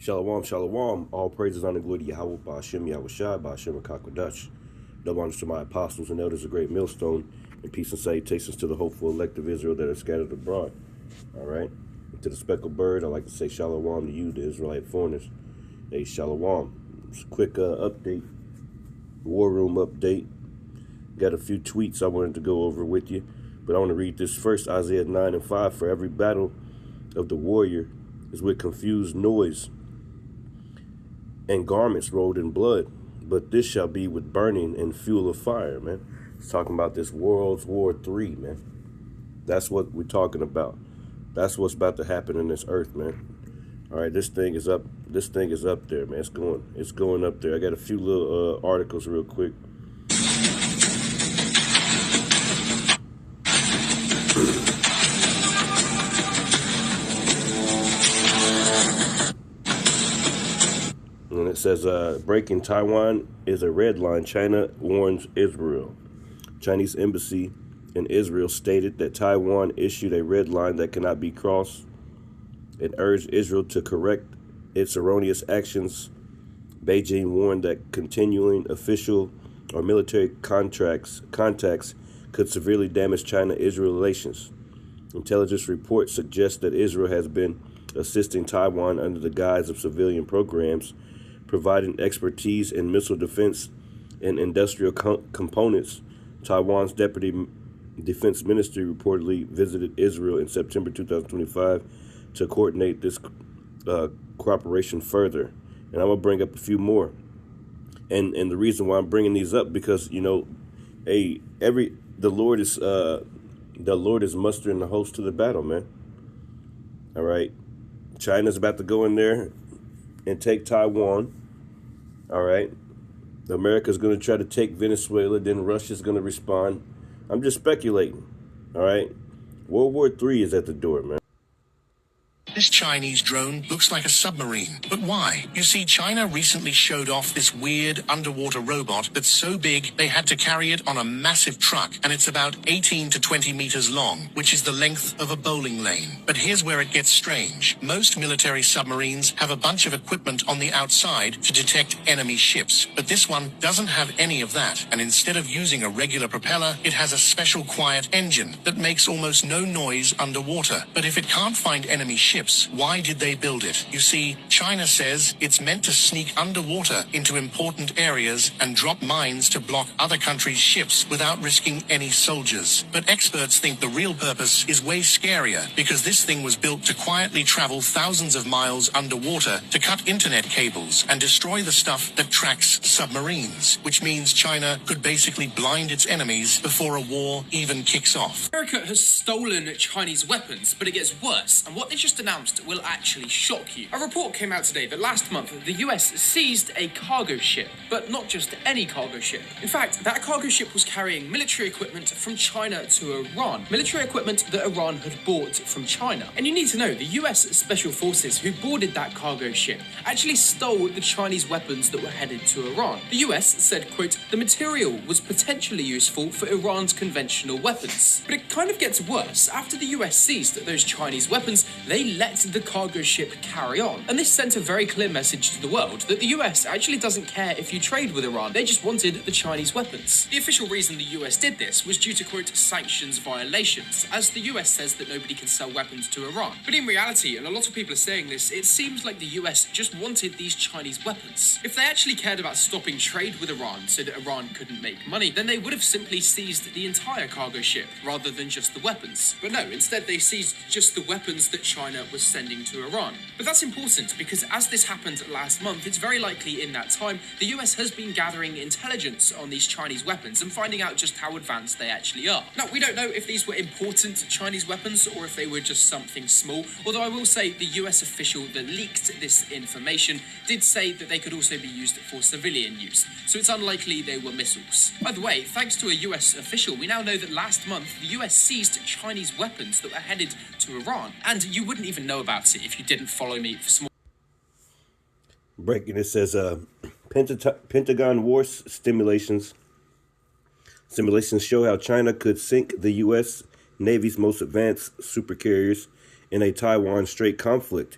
Shalom, shalom. All praises honor glory to Yahweh, Ba'ashem, Yahweh Shai, Ba'ashem, Akakwadash. Double honors to my apostles and elders, a great millstone, and peace and salutations to the hopeful elect of Israel that are scattered abroad. All right? And to the speckled bird, I'd like to say shalom to you, the Israelite foreigners. Hey, shalom. Just a quick update, war room update. Got a few tweets I wanted to go over with you, but I want to read this first. Isaiah 9:5. For every battle of the warrior is with confused noise and garments rolled in blood, but this shall be with burning and fuel of fire, man. It's talking about this World War III, man. That's what we're talking about. That's what's about to happen in this earth, man. All right, this thing is up. This thing is up there, man. It's going up there. I got a few little articles real quick. And it says, breaking Taiwan is a red line. China warns Israel. Chinese embassy in Israel stated that Taiwan issued a red line that cannot be crossed and urged Israel to correct its erroneous actions. Beijing warned that continuing official or military contacts could severely damage China-Israel relations. Intelligence reports suggest that Israel has been assisting Taiwan under the guise of civilian programs, providing expertise in missile defense and industrial components. Taiwan's deputy defense ministry reportedly visited Israel in September 2025 to coordinate this cooperation further. And I'm going to bring up a few more. And the reason why I'm bringing these up, because, you know, the Lord is mustering the host to the battle, man. All right. China's about to go in there and take Taiwan. All right. America's going to try to take Venezuela. Then Russia's going to respond. I'm just speculating. All right. World War III is at the door, man. This Chinese drone looks like a submarine. But why? You see, China recently showed off this weird underwater robot that's so big they had to carry it on a massive truck, and it's about 18 to 20 meters long, which is the length of a bowling lane. But here's where it gets strange. Most military submarines have a bunch of equipment on the outside to detect enemy ships, but this one doesn't have any of that, and instead of using a regular propeller, it has a special quiet engine that makes almost no noise underwater. But if it can't find enemy ships, why did they build it? You see, China says it's meant to sneak underwater into important areas and drop mines to block other countries' ships without risking any soldiers. But experts think the real purpose is way scarier, because this thing was built to quietly travel thousands of miles underwater to cut internet cables and destroy the stuff that tracks submarines, which means China could basically blind its enemies before a war even kicks off. America has stolen Chinese weapons, but it gets worse, and what they just announced will actually shock you. A report came out today that last month the US seized a cargo ship, but not just any cargo ship. In fact, that cargo ship was carrying military equipment from China to Iran. Military equipment that Iran had bought from China. And you need to know, the US Special Forces who boarded that cargo ship actually stole the Chinese weapons that were headed to Iran. The US said, quote, the material was potentially useful for Iran's conventional weapons. But it kind of gets worse. After the US seized those Chinese weapons, they let the cargo ship carry on. And this sent a very clear message to the world that the US actually doesn't care if you trade with Iran. They just wanted the Chinese weapons. The official reason the US did this was due to, quote, sanctions violations, as the US says that nobody can sell weapons to Iran. But in reality, and a lot of people are saying this, it seems like the US just wanted these Chinese weapons. If they actually cared about stopping trade with Iran so that Iran couldn't make money, then they would have simply seized the entire cargo ship rather than just the weapons. But no, instead they seized just the weapons that China was sending to Iran. But that's important because as this happened last month, it's very likely in that time the US has been gathering intelligence on these Chinese weapons and finding out just how advanced they actually are. Now, we don't know if these were important Chinese weapons or if they were just something small, although I will say the US official that leaked this information did say that they could also be used for civilian use, so it's unlikely they were missiles. By the way, thanks to a US official, we now know that last month the US seized Chinese weapons that were headed to Iran, and you wouldn't even know about it if you didn't follow me for small. Breaking, it says Pentagon war simulations show how China could sink the U.S. Navy's most advanced supercarriers in a Taiwan Strait conflict.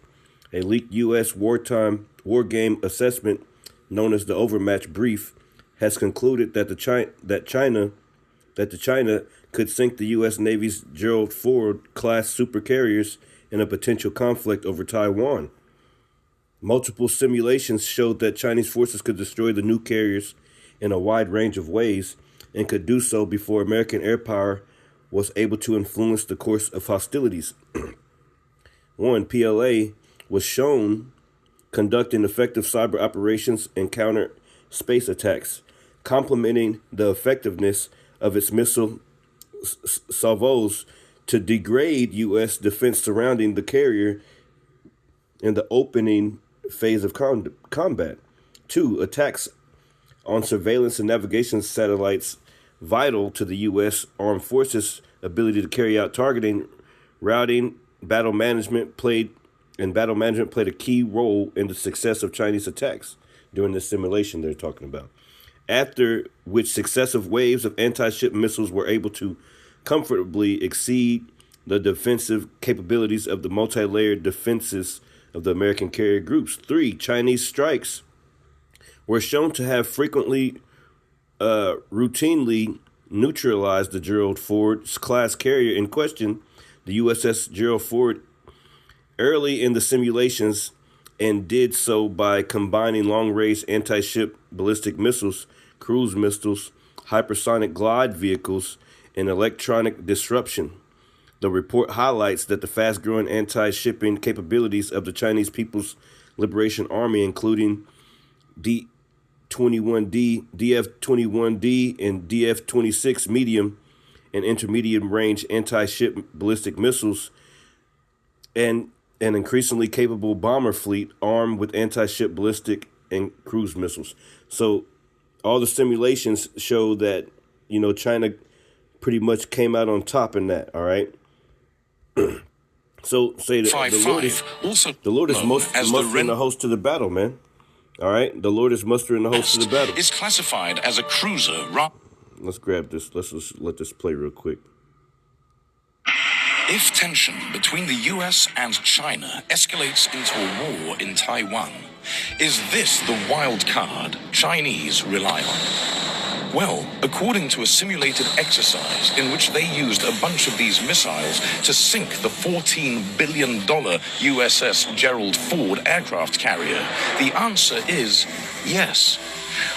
A leaked U.S. wartime war game assessment, known as the Overmatch Brief, has concluded that China could sink the U.S. Navy's Gerald Ford class supercarriers in a potential conflict over Taiwan. Multiple simulations showed that Chinese forces could destroy the new carriers in a wide range of ways and could do so before American air power was able to influence the course of hostilities. One, PLA was shown conducting effective cyber operations and counter space attacks, complementing the effectiveness of its missile salvos to degrade U.S. defense surrounding the carrier in the opening phase of combat. Two, attacks on surveillance and navigation satellites vital to the U.S. Armed Forces' ability to carry out targeting, routing, battle management played a key role in the success of Chinese attacks during this simulation they're talking about. After which successive waves of anti-ship missiles were able to comfortably exceed the defensive capabilities of the multi-layered defenses of the American carrier groups. Three, Chinese strikes were shown to have routinely neutralized the Gerald Ford class carrier in question, the USS Gerald Ford, early in the simulations, and did so by combining long-range anti-ship ballistic missiles, cruise missiles, hypersonic glide vehicles, and electronic disruption. The report highlights that the fast-growing anti-shipping capabilities of the Chinese People's Liberation Army, including DF-21D, and DF-26 medium and intermediate range anti-ship ballistic missiles, and an increasingly capable bomber fleet armed with anti-ship ballistic and cruise missiles. So all the simulations show that, China pretty much came out on top in that, all right? So say that the Lord is mustering the host to the battle, man. All right? The Lord is mustering the host to the battle. Is classified as a cruiser. Let's grab this. Let's let this play real quick. If tension between the US and China escalates into a war in Taiwan, is this the wild card Chinese rely on? Well, according to a simulated exercise in which they used a bunch of these missiles to sink the $14 billion USS Gerald Ford aircraft carrier, the answer is yes.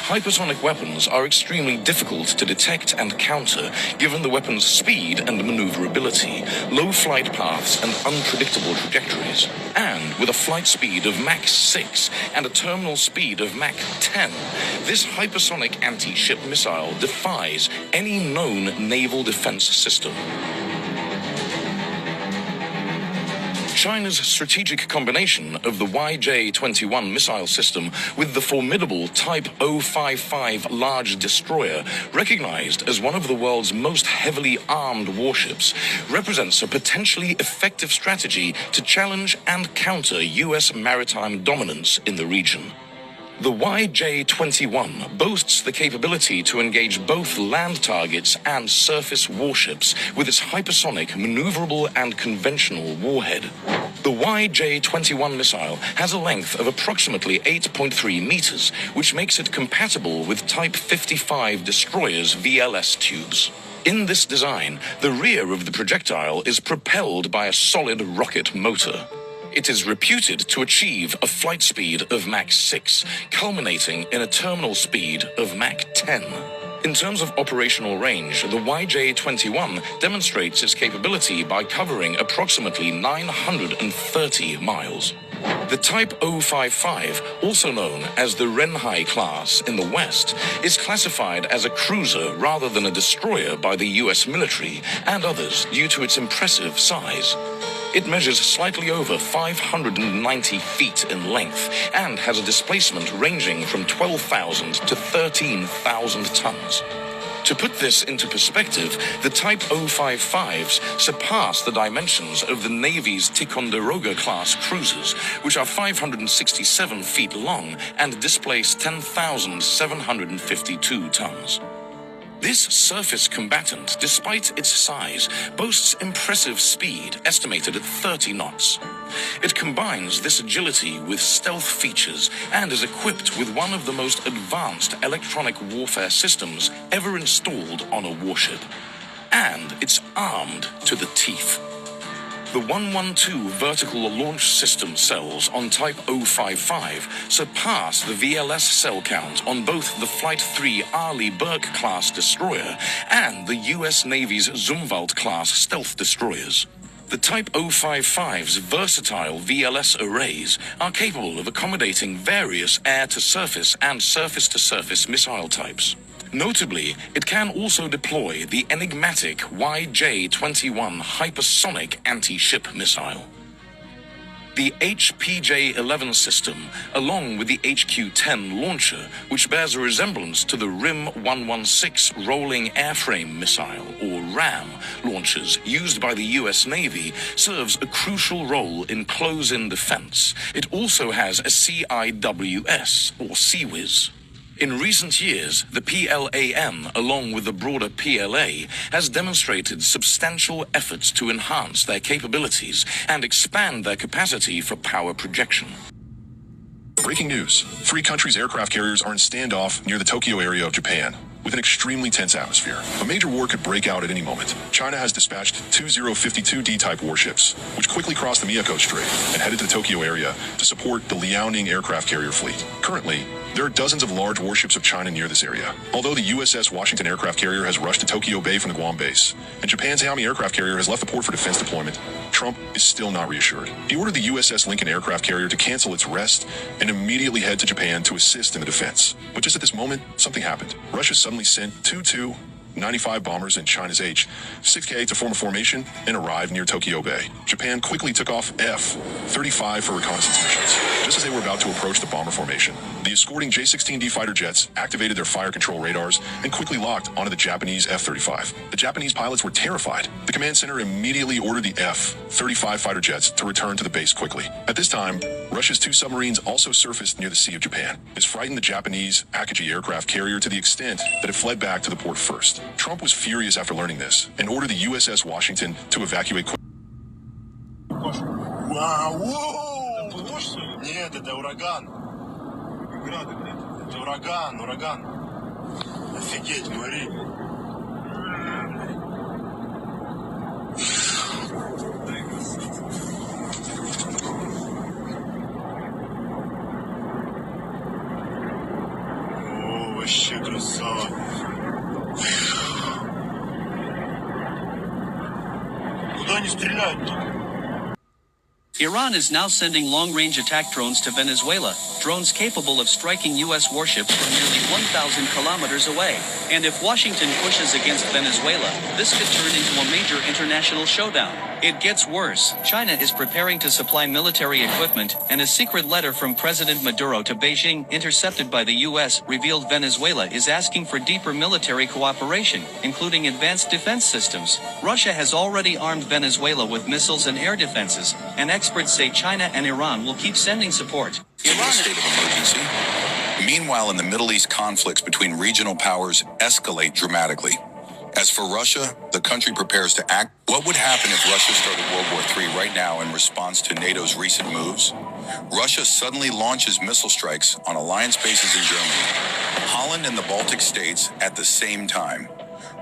Hypersonic weapons are extremely difficult to detect and counter given the weapon's speed and maneuverability, low flight paths and unpredictable trajectories. And with a flight speed of Mach 6 and a terminal speed of Mach 10, this hypersonic anti-ship missile defies any known naval defense system. China's strategic combination of the YJ-21 missile system with the formidable Type 055 large destroyer, recognized as one of the world's most heavily armed warships, represents a potentially effective strategy to challenge and counter U.S. maritime dominance in the region. The YJ-21 boasts the capability to engage both land targets and surface warships with its hypersonic, maneuverable, and conventional warhead. The YJ-21 missile has a length of approximately 8.3 meters, which makes it compatible with Type 55 destroyers' VLS tubes. In this design, the rear of the projectile is propelled by a solid rocket motor. It is reputed to achieve a flight speed of Mach 6, culminating in a terminal speed of Mach 10. In terms of operational range, the YJ-21 demonstrates its capability by covering approximately 930 miles. The Type 055, also known as the Renhai class in the West, is classified as a cruiser rather than a destroyer by the U.S. military and others due to its impressive size. It measures slightly over 590 feet in length and has a displacement ranging from 12,000 to 13,000 tons. To put this into perspective, the Type 055s surpass the dimensions of the Navy's Ticonderoga-class cruisers, which are 567 feet long and displace 10,752 tons. This surface combatant, despite its size, boasts impressive speed, estimated at 30 knots. It combines this agility with stealth features and is equipped with one of the most advanced electronic warfare systems ever installed on a warship. And it's armed to the teeth. The 112 vertical launch system cells on Type 055 surpass the VLS cell count on both the Flight 3 Arleigh Burke-class destroyer and the U.S. Navy's Zumwalt-class stealth destroyers. The Type 055's versatile VLS arrays are capable of accommodating various air-to-surface and surface-to-surface missile types. Notably, it can also deploy the enigmatic YJ-21 hypersonic anti-ship missile. The HPJ-11 system, along with the HQ-10 launcher, which bears a resemblance to the RIM-116 rolling airframe missile, or RAM, launchers used by the U.S. Navy, serves a crucial role in close-in defense. It also has a CIWS, or CIWS. In recent years, the PLAN, along with the broader PLA, has demonstrated substantial efforts to enhance their capabilities and expand their capacity for power projection. Breaking news. 3 countries' aircraft carriers are in standoff near the Tokyo area of Japan, with an extremely tense atmosphere. A major war could break out at any moment. China has dispatched 2 052D-type warships, which quickly crossed the Miyako Strait and headed to the Tokyo area to support the Liaoning aircraft carrier fleet. Currently, there are dozens of large warships of China near this area. Although the USS Washington aircraft carrier has rushed to Tokyo Bay from the Guam base, and Japan's Hayami aircraft carrier has left the port for defense deployment, Trump is still not reassured. He ordered the USS Lincoln aircraft carrier to cancel its rest and immediately head to Japan to assist in the defense. But just at this moment, something happened. Russia suddenly sent two Tu-95 bombers in China's H-6K to form a formation and arrive near Tokyo Bay. Japan quickly took off F-35 for reconnaissance missions. Just as they were about to approach the bomber formation, the escorting J-16D fighter jets activated their fire control radars and quickly locked onto the Japanese F-35. The Japanese pilots were terrified. The command center immediately ordered the F-35 fighter jets to return to the base quickly. At this time, Russia's 2 submarines also surfaced near the Sea of Japan. This frightened the Japanese Akagi aircraft carrier to the extent that it fled back to the port first. Trump was furious after learning this and ordered the USS Washington to evacuate quickly. Нет, это ураган. Грады, блядь. Это ураган. Офигеть, говори. О, вообще красава. Куда они стреляют-то? Iran is now sending long-range attack drones to Venezuela, drones capable of striking U.S. warships from nearly 1,000 kilometers away. And if Washington pushes against Venezuela, this could turn into a major international showdown. It gets worse. China is preparing to supply military equipment, and a secret letter from President Maduro to Beijing, intercepted by the U.S., revealed Venezuela is asking for deeper military cooperation, including advanced defense systems. Russia has already armed Venezuela with missiles and air defenses, and experts say China and Iran will keep sending support. In a state of emergency. Meanwhile, in the Middle East, conflicts between regional powers escalate dramatically. As for Russia, the country prepares to act. What would happen if Russia started World War III right now in response to NATO's recent moves? Russia suddenly launches missile strikes on alliance bases in Germany, Holland, and the Baltic states at the same time.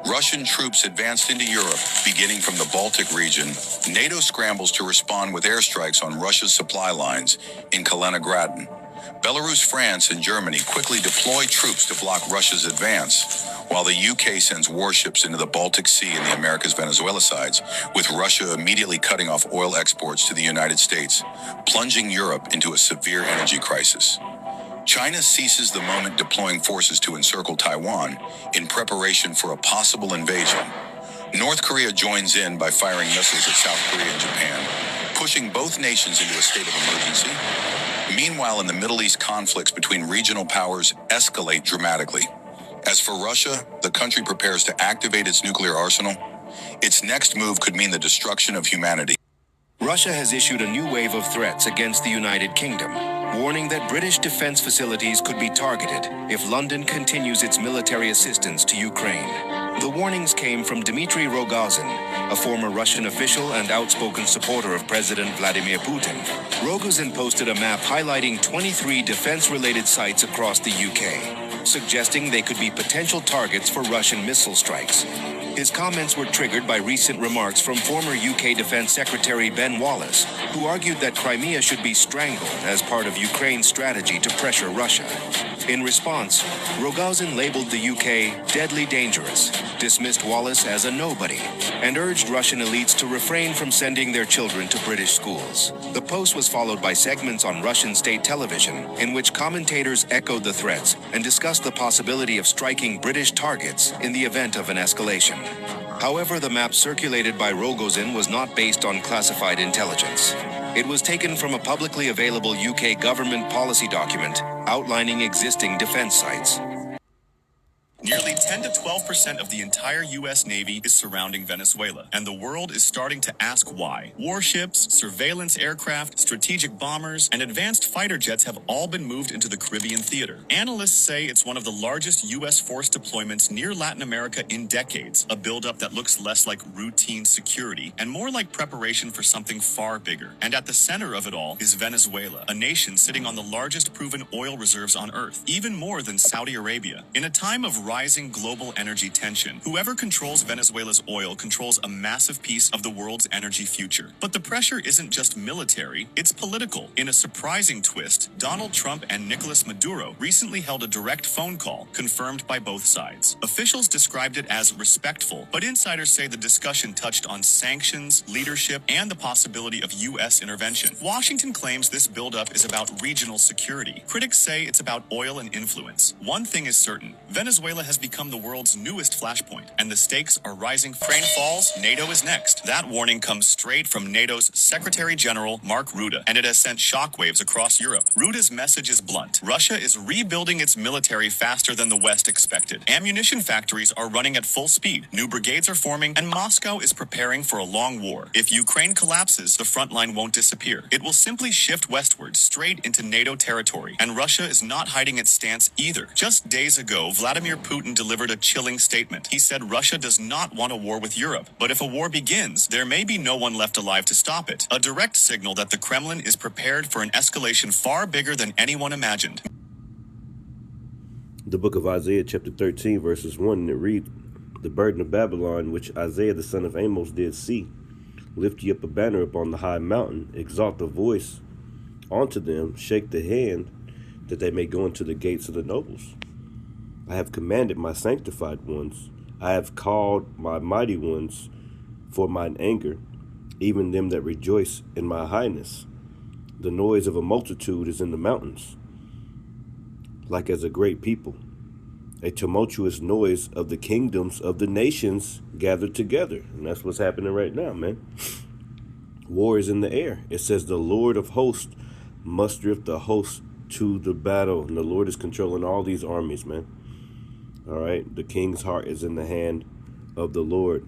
Russian troops advanced into Europe, beginning from the Baltic region. NATO scrambles to respond with airstrikes on Russia's supply lines in Kaliningrad. Belarus, France, and Germany quickly deploy troops to block Russia's advance, while the UK sends warships into the Baltic Sea and the Americas Venezuela sides, with Russia immediately cutting off oil exports to the United States, plunging Europe into a severe energy crisis. China seizes the moment, deploying forces to encircle Taiwan in preparation for a possible invasion. North Korea joins in by firing missiles at South Korea and Japan, pushing both nations into a state of emergency. Meanwhile, in the Middle East, conflicts between regional powers escalate dramatically. As for Russia, the country prepares to activate its nuclear arsenal. Its next move could mean the destruction of humanity. Russia has issued a new wave of threats against the United Kingdom, warning that British defense facilities could be targeted if London continues its military assistance to Ukraine. The warnings came from Dmitry Rogozin, a former Russian official and outspoken supporter of President Vladimir Putin. Rogozin posted a map highlighting 23 defense-related sites across the UK, suggesting they could be potential targets for Russian missile strikes. His comments were triggered by recent remarks from former UK Defense Secretary Ben Wallace, who argued that Crimea should be strangled as part of Ukraine's strategy to pressure Russia. In response, Rogozin labeled the UK deadly dangerous, dismissed Wallace as a nobody, and urged Russian elites to refrain from sending their children to British schools. The post was followed by segments on Russian state television in which commentators echoed the threats and discussed the possibility of striking British targets in the event of an escalation. However, the map circulated by Rogozin was not based on classified intelligence. It was taken from a publicly available UK government policy document outlining existing defense sites. Nearly 10 to 12% of the entire U.S. Navy is surrounding Venezuela, and the world is starting to ask why. Warships, surveillance aircraft, strategic bombers, and advanced fighter jets have all been moved into the Caribbean theater. Analysts say it's one of the largest U.S. force deployments near Latin America in decades, a buildup that looks less like routine security and more like preparation for something far bigger. And at the center of it all is Venezuela, a nation sitting on the largest proven oil reserves on Earth, even more than Saudi Arabia. In a time of rising global energy tension, whoever controls Venezuela's oil controls a massive piece of the world's energy future. But the pressure isn't just military, it's political. In a surprising twist, Donald Trump and Nicolas Maduro recently held a direct phone call, confirmed by both sides. Officials described it as respectful, but insiders say the discussion touched on sanctions, leadership, and the possibility of U.S. intervention. Washington claims this buildup is about regional security. Critics say it's about oil and influence. One thing is certain, Venezuela has become the world's newest flashpoint, and the stakes are rising. Ukraine falls, NATO is next. That warning comes straight from NATO's Secretary General Mark Rutte, and it has sent shockwaves across Europe. Rutte's message is blunt. Russia is rebuilding its military faster than the West expected. Ammunition factories are running at full speed. New brigades are forming, and Moscow is preparing for a long war. If Ukraine collapses, the front line won't disappear. It will simply shift westward, straight into NATO territory, and Russia is not hiding its stance either. Just days ago, Vladimir Putin delivered a chilling statement. He said Russia does not want a war with Europe, but if a war begins, there may be no one left alive to stop it. A direct signal that the Kremlin is prepared for an escalation far bigger than anyone imagined. The book of Isaiah, chapter 13, verses 1, and it reads, "The burden of Babylon, which Isaiah the son of Amos did see. Lift ye up a banner upon the high mountain, exalt the voice unto them, shake the hand, that they may go into the gates of the nobles. I have commanded my sanctified ones. I have called my mighty ones for mine anger, even them that rejoice in my highness. The noise of a multitude is in the mountains, like as a great people. A tumultuous noise of the kingdoms of the nations gathered together." And that's what's happening right now, man. War is in the air. It says the Lord of hosts mustereth the hosts to the battle. And the Lord is controlling all these armies, man. All right. The king's heart is in the hand of the Lord.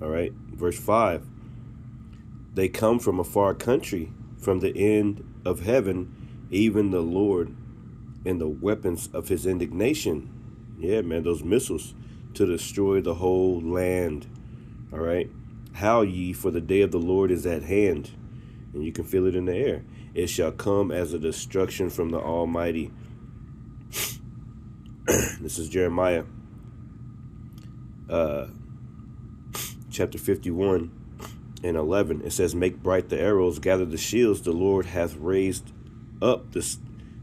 All right. Verse 5. "They come from a far country, from the end of heaven, even the Lord, and the weapons of his indignation." Yeah, man, those missiles to destroy the whole land. All right. "Howl ye, for the day of the Lord is at hand." And you can feel it in the air. "It shall come as a destruction from the Almighty." This is Jeremiah chapter 51 and 11. It says, "Make bright the arrows, gather the shields. The Lord hath raised up the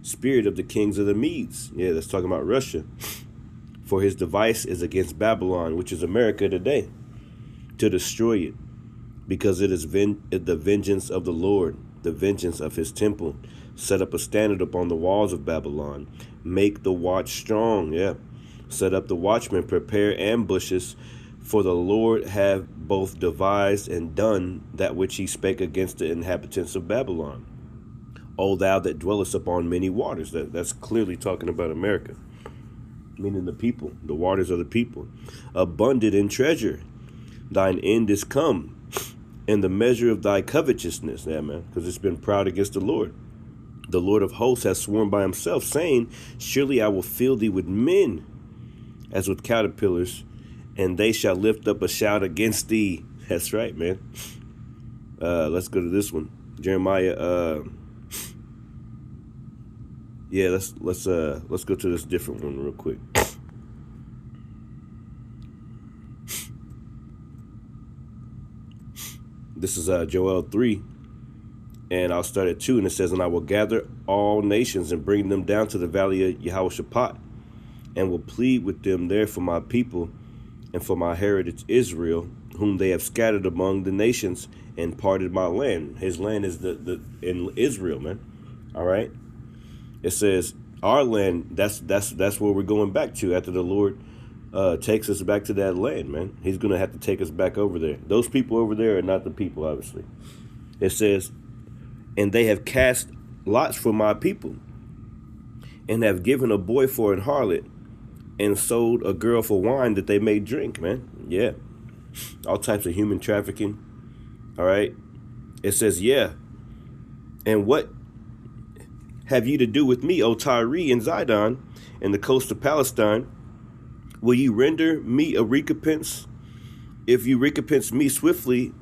spirit of the kings of the Medes." Yeah, that's talking about Russia. "For his device is against Babylon," which is America today, "to destroy it, because it is the vengeance of the Lord, the vengeance of his temple. Set up a standard upon the walls of Babylon. Make the watch strong." Yeah. "Set up the watchmen, prepare ambushes, for the Lord have both devised and done that which he spake against the inhabitants of Babylon. O thou that dwellest upon many waters." That's clearly talking about America, meaning the people. The waters are the people. "Abundant in treasure, thine end is come, and the measure of thy covetousness." Yeah, man, because it's been proud against the Lord. "The Lord of hosts has sworn by himself, saying, Surely I will fill thee with men, as with caterpillars, and they shall lift up a shout against thee. That's right, man. Let's go to this one. Jeremiah. Yeah, let's go to this different one real quick. This is Joel 3, and I'll start at 2, and it says, and I will gather all nations and bring them down to the valley of Jehoshaphat, and will plead with them there for my people and for my heritage Israel, whom they have scattered among the nations and parted my land. His land is in Israel, man. All right. It says our land. That's where we're going back to after the Lord takes us back to that land, man. He's going to have to take us back over there. Those people over there are not the people, obviously. It says, and they have cast lots for my people, and have given a boy for an harlot, and sold a girl for wine that they may drink, man. Yeah. All types of human trafficking. All right. It says, yeah. And what have you to do with me, O Tyre and Zidon, and the coast of Palestine? Will you render me a recompense? If you recompense me swiftly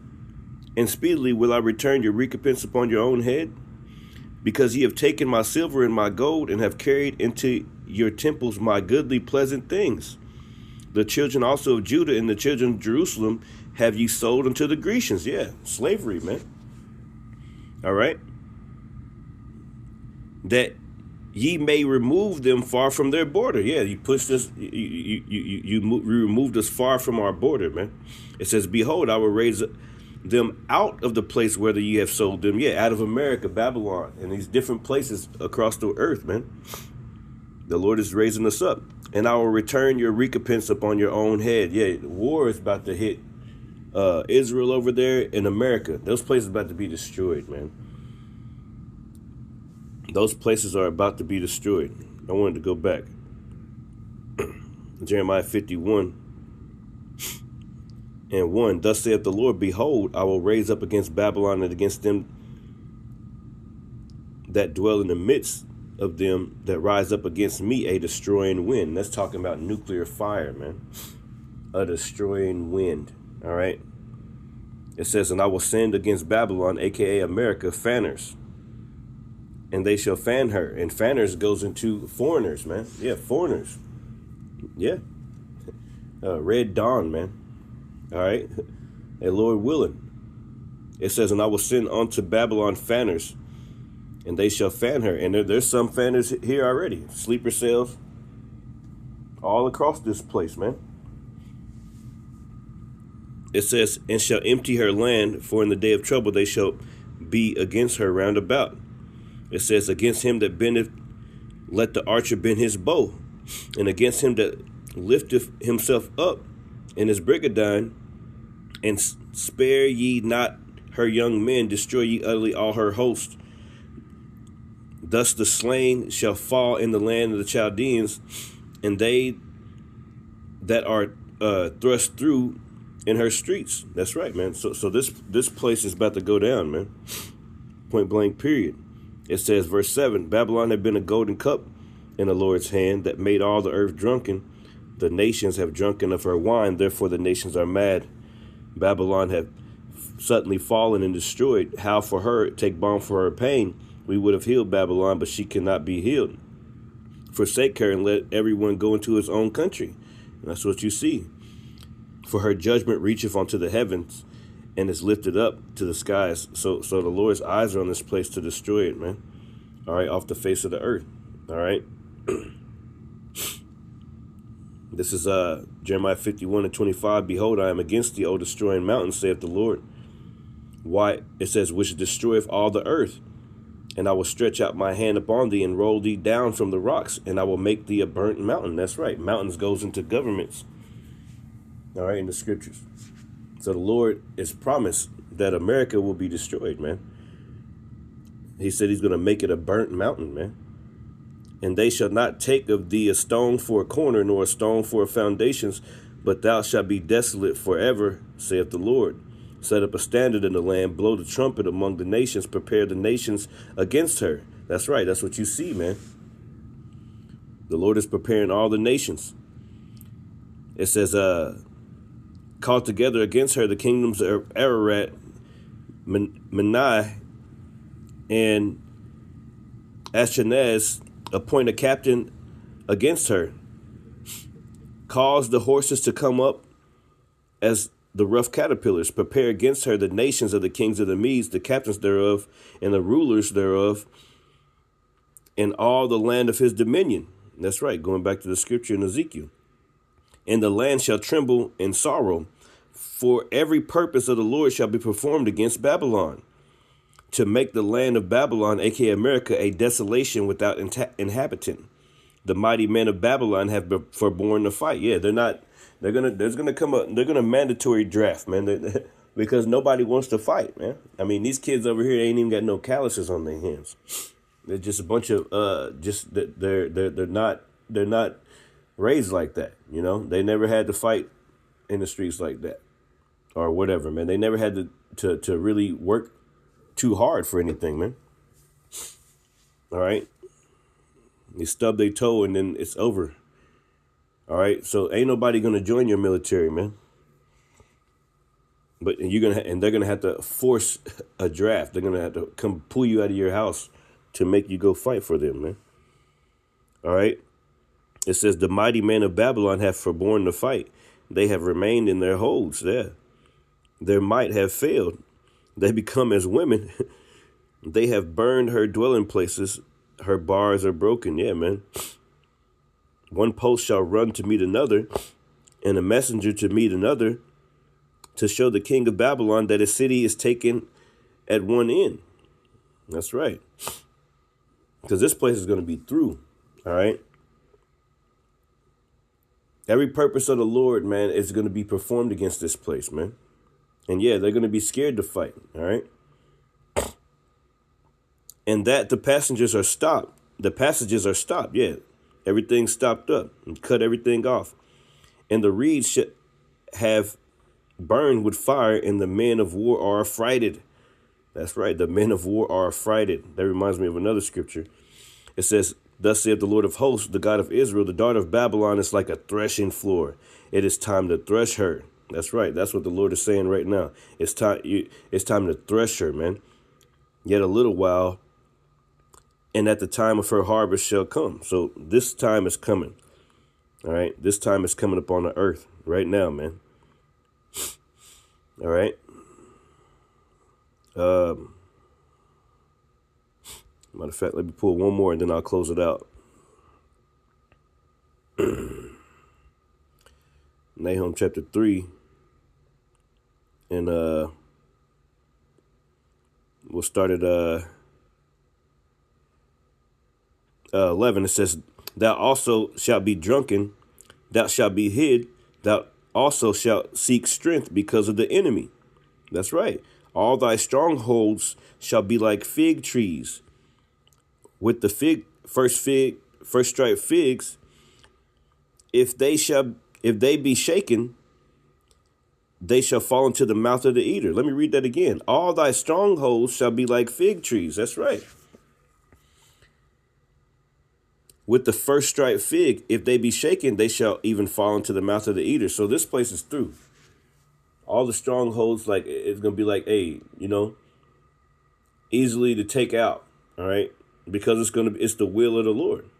and speedily, will I return your recompense upon your own head? Because ye have taken my silver and my gold, and have carried into your temples my goodly pleasant things. The children also of Judah and the children of Jerusalem have ye sold unto the Grecians. Yeah, slavery, man. All right. That ye may remove them far from their border. Yeah, you pushed us, you removed us far from our border, man. It says, behold, I will raise them out of the place where ye have sold them. Yeah, out of America, Babylon, and these different places across the earth, man. The Lord is raising us up. And I will return your recompense upon your own head. Yeah, war is about to hit Israel over there in America. Those places are about to be destroyed, man. Those places are about to be destroyed. I wanted to go back. Jeremiah 51 and 1. Thus saith the Lord, behold, I will raise up against Babylon and against them that dwell in the midst of them that rise up against me a destroying wind. That's talking about nuclear fire, man. A destroying wind. All right. It says, and I will send against Babylon, aka America, fanners, and they shall fan her. And fanners goes into foreigners, man. Yeah, foreigners. Yeah. Red Dawn, man. All right. And Lord willing. It says, and I will send unto Babylon fanners, and they shall fan her. And there's some fanners here already. Sleeper cells all across this place, man. It says, and shall empty her land, for in the day of trouble they shall be against her round about. It says, against him that bendeth, let the archer bend his bow. And against him that lifteth himself up in his brigandine, and spare ye not her young men, destroy ye utterly all her host. Thus the slain shall fall in the land of the Chaldeans, and they that are thrust through in her streets. That's right, man. So this place is about to go down, man. Point blank, period. It says, verse 7, Babylon had been a golden cup in the Lord's hand that made all the earth drunken. The nations have drunken of her wine, therefore the nations are mad. Babylon have suddenly fallen and destroyed. How for her take balm for her pain? We would have healed Babylon, but she cannot be healed. Forsake her and let everyone go into his own country. And that's what you see. For her judgment reacheth unto the heavens and is lifted up to the skies. So the Lord's eyes are on this place to destroy it, man. All right, off the face of the earth. All right. This is Jeremiah 51 and 25. Behold, I am against thee, O destroying mountain, saith the Lord. Why? It says, which destroyeth all the earth. And I will stretch out my hand upon thee and roll thee down from the rocks, and I will make thee a burnt mountain. That's right. Mountains goes into governments. All right, in the scriptures. So the Lord is promised that America will be destroyed, man. He said he's going to make it a burnt mountain, man. And they shall not take of thee a stone for a corner, nor a stone for a foundations, but thou shalt be desolate forever, saith the Lord. Set up a standard in the land, blow the trumpet among the nations, prepare the nations against her. That's right. That's what you see, man. The Lord is preparing all the nations. It says, called together against her the kingdoms of Ararat, Menai, and Ashkenaz, appoint a captain against her, cause the horses to come up as the rough caterpillars, prepare against her the nations of the kings of the Medes, the captains thereof, and the rulers thereof, and all the land of his dominion. That's right, going back to the scripture in Ezekiel. And the land shall tremble in sorrow, for every purpose of the Lord shall be performed against Babylon, to make the land of Babylon, aka America, a desolation without inhabitant. The mighty men of Babylon have forborne to fight. Yeah, they're gonna mandatory draft, man, because nobody wants to fight, man. I mean, these kids over here ain't even got no calluses on their hands. They're just a bunch of they're not raised like that, you know. They never had to fight in the streets like that, or whatever, man. They never had to really work too hard for anything, man. All right, you stub their toe and then it's over. All right, so ain't nobody gonna join your military, man. But they're gonna have to force a draft. They're gonna have to come pull you out of your house to make you go fight for them, man. All right. It says the mighty men of Babylon have forborne to fight. They have remained in their holds there. Their might have failed. They become as women. They have burned her dwelling places. Her bars are broken. Yeah, man. One post shall run to meet another, and a messenger to meet another, to show the king of Babylon that his city is taken at one end. That's right. Because this place is going to be through. All right. Every purpose of the Lord, man, is going to be performed against this place, man. And yeah, they're going to be scared to fight. All right. And that the passengers are stopped. The passages are stopped. Yeah. Everything's stopped up and cut everything off. And the reeds should have burned with fire, and the men of war are affrighted. That's right. The men of war are affrighted. That reminds me of another scripture. It says, thus saith the Lord of hosts, the God of Israel, the daughter of Babylon is like a threshing floor. It is time to thresh her. That's right. That's what the Lord is saying right now. It's time to thresh her, man. Yet a little while, and at the time of her harvest shall come. So this time is coming. All right. This time is coming upon the earth right now, man. All right. Matter of fact, let me pull one more and then I'll close it out. Nahum chapter 3. And we'll start at 11. It says, thou also shalt be drunken, thou shalt be hid, thou also shalt seek strength because of the enemy. That's right. All thy strongholds shall be like fig trees. With the first striped figs, if they be shaken, they shall fall into the mouth of the eater. Let me read that again. All thy strongholds shall be like fig trees. That's right. With the first striped fig, if they be shaken, they shall even fall into the mouth of the eater. So this place is through. All the strongholds, like, it's going to be like, hey, you know, easily to take out. All right. Because it's the will of the Lord.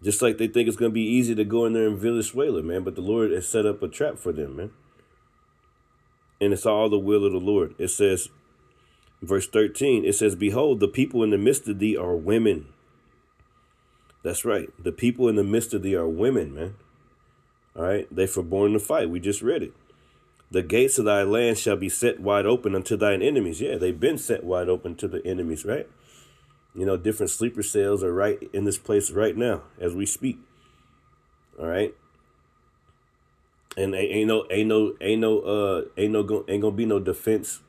Just like they think it's going to be easy to go in there in Venezuela, man. But the Lord has set up a trap for them, man. And it's all the will of the Lord. It says, verse 13, it says, behold, the people in the midst of thee are women. That's right. The people in the midst of thee are women, man. All right. They forborne to fight. We just read it. The gates of thy land shall be set wide open unto thine enemies. Yeah, they've been set wide open to the enemies, right? You know, different sleeper cells are right in this place right now as we speak. All right. And ain't gonna be no defense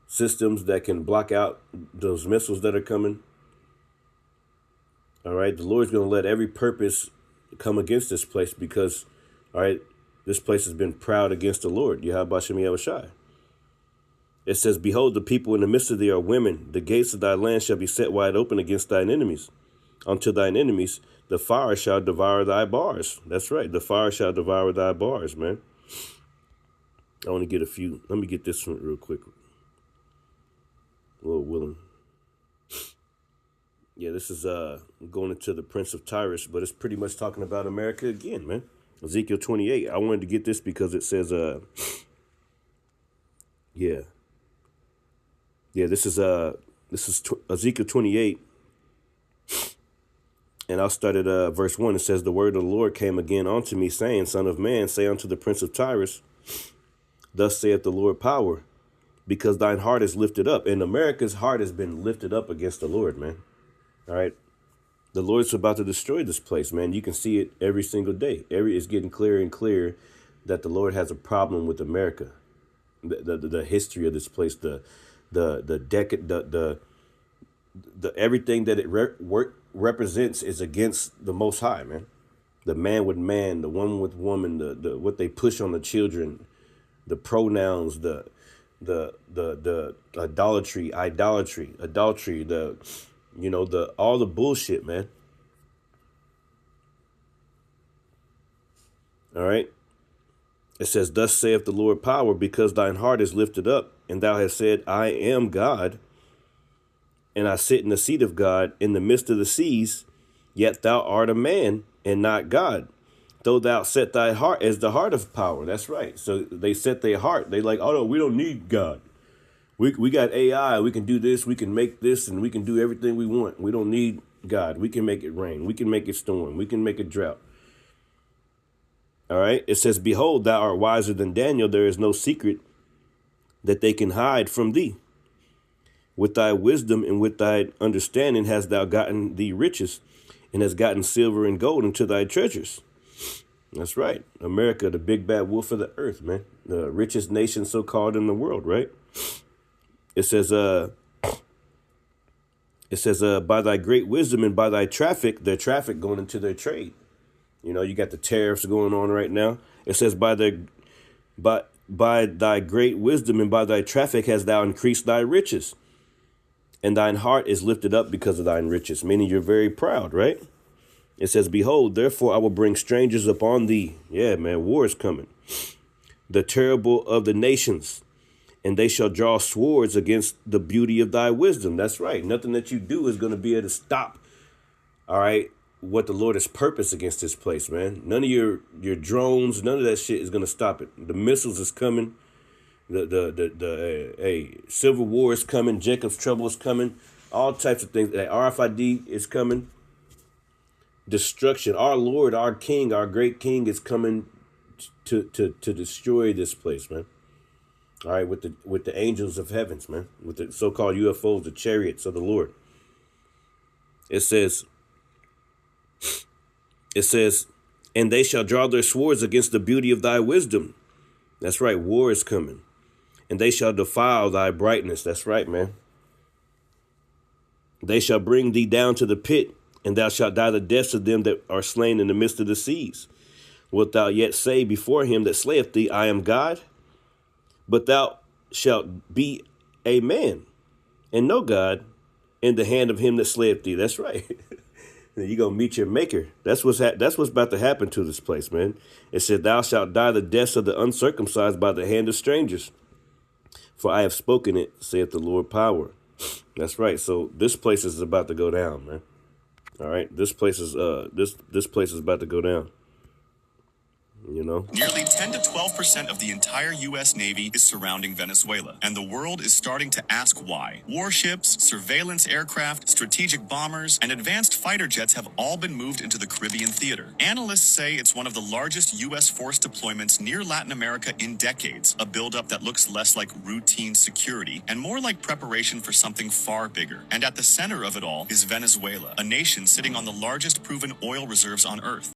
systems that can block out those missiles that are coming. All right. The Lord's going to let every purpose come against this place because, all right, this place has been proud against the Lord. Yahweh Shem Yahushai. It says, behold, the people in the midst of thee are women. The gates of thy land shall be set wide open against thine enemies. Unto thine enemies, the fire shall devour thy bars. That's right. The fire shall devour thy bars, man. I want to get a few. Let me get this one real quick. Lord willing. Yeah, this is going into the Prince of Tyrus, but it's pretty much talking about America again, man. Ezekiel 28. I wanted to get this because it says this is Ezekiel 28. And I'll start at verse 1. It says, the word of the Lord came again unto me, saying, Son of man, say unto the Prince of Tyrus, thus saith the Lord power, because thine heart is lifted up. And America's heart has been lifted up against the Lord, man. All right. The Lord's about to destroy this place, man. You can see it every single day. It's getting clearer and clearer that the Lord has a problem with America. The history of this place, the everything that it represents is against the Most High, man. The man with man, the woman with woman, the what they push on the children, the pronouns, the adultery, the all the bullshit, man. All right. It says, thus saith the Lord power, because thine heart is lifted up, and thou hast said, I am God, and I sit in the seat of God in the midst of the seas, yet thou art a man and not God. Though thou set thy heart as the heart of power. That's right. So they set their heart. They like, oh no, we don't need God. We got AI. We can do this. We can make this, and we can do everything we want. We don't need God. We can make it rain. We can make it storm. We can make it drought. All right. It says, behold, thou art wiser than Daniel. There is no secret that they can hide from thee. With thy wisdom and with thy understanding hast thou gotten thee riches, and hast gotten silver and gold into thy treasures. That's right. America, the big bad wolf of the earth, man. The richest nation so-called in the world, right? It says, by thy great wisdom and by thy traffic, their traffic going into their trade. You got the tariffs going on right now. It says, by thy great wisdom and by thy traffic hast thou increased thy riches. And thine heart is lifted up because of thine riches, meaning you're very proud, right? It says, behold, therefore I will bring strangers upon thee. Yeah, man, war is coming. The terrible of the nations, and they shall draw swords against the beauty of thy wisdom. That's right. Nothing that you do is going to be able to stop, all right, what the Lord has purposed against this place, man. None of your drones, none of that shit is going to stop it. The missiles is coming. The civil war is coming. Jacob's trouble is coming. All types of things. RFID is coming. Destruction. Our Lord, our King, our great King is coming to destroy this place, man. All right, with the angels of heavens, man, with the so-called UFOs, the chariots of the Lord. It says, and they shall draw their swords against the beauty of thy wisdom. That's right, war is coming. And they shall defile thy brightness. That's right, man. They shall bring thee down to the pit, and thou shalt die the deaths of them that are slain in the midst of the seas. Wilt thou yet say before him that slayeth thee, I am God? But thou shalt be a man, and no God, in the hand of him that slayeth thee. That's right. You're going to meet your maker. That's what's about to happen to this place, man. It said, thou shalt die the deaths of the uncircumcised by the hand of strangers. For I have spoken it, saith the Lord power. That's right. So this place is about to go down, man. All right. This place is this place is about to go down. Nearly 10 to 12% of the entire U.S. Navy is surrounding Venezuela, and the world is starting to ask why. Warships, surveillance aircraft, strategic bombers, and advanced fighter jets have all been moved into the Caribbean theater. Analysts say it's one of the largest U.S. force deployments near Latin America in decades, a buildup that looks less like routine security and more like preparation for something far bigger. And at the center of it all is Venezuela, a nation sitting on the largest proven oil reserves on Earth.